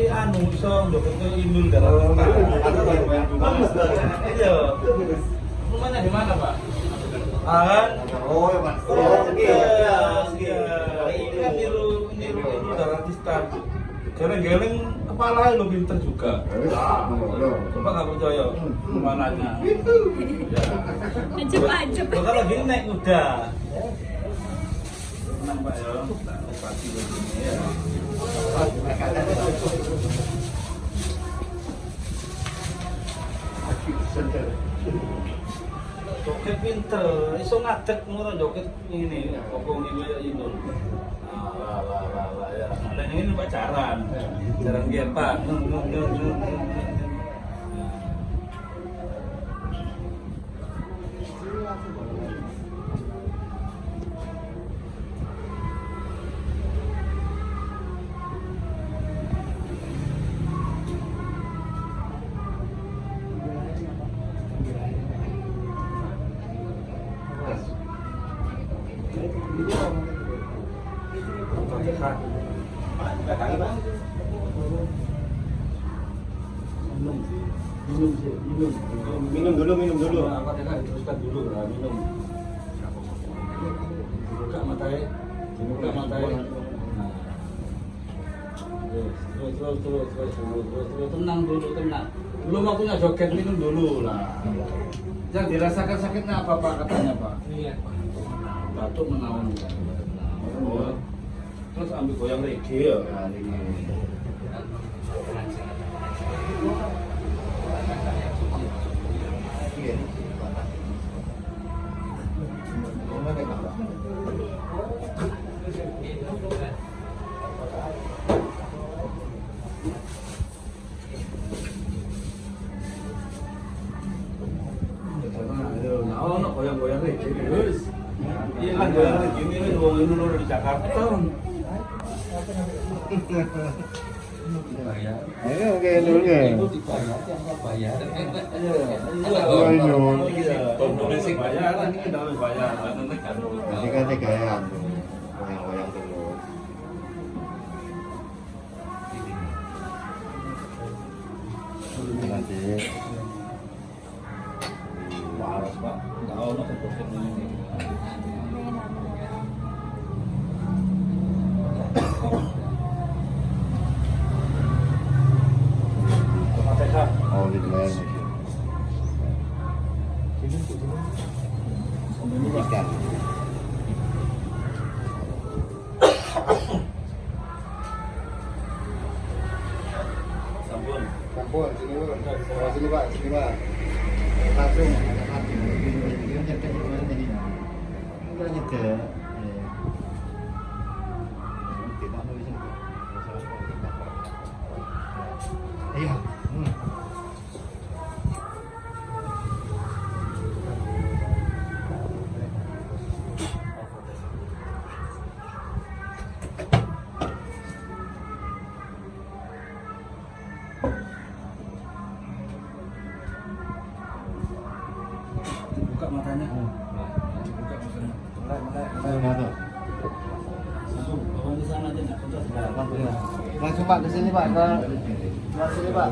anu iso joget ke Indul darah. Iya. Rumahnya di mana, Pak? Kan? Oh, ya, Pak. Iya. Ini kan niru darah Tistan. Geleng-geleng kepala lo pinter juga. Coba nggak percaya kepalanya. Ajep-ajep. Kalau lagi naik kuda. Tenang Pak ya, pasti begini ya. Joget pinter, iso ngadeg ngono joget ini, pokok ini ya ini. Lah ya. Ada ini pacaran. Jarang dia Pak. Minum dulu. Apa teruskan dulu lah minum. Buka matanya. Terus tenang dulu. Belum waktunya joget, minum dulu lah. Yang dirasakan sakitnya apa Pak katanya Pak? Iya. Batuk menaun. Terus ambil goyang reggae ya. Oh, no, goyang-goyang reggae terus. Iya kan goyang reggae ini wong Indonesia di Jakarta. Ayo oke dulu ya. Itu dibayar siapa bayar? Komposisi bayar, ini kita harus bayar. Nanti kan gaya goyang-goyang terus. Nanti. Waras Pak, nggak ono kebutuhan ini. Oh, di luar. Ikan. Sampun. Sini Pak. Langsung nyetir. Iya. Buka matanya. Melek. Langsung di sana aja, nggak kontras. Langsung Pak ke sini Pak. Ke sini Pak.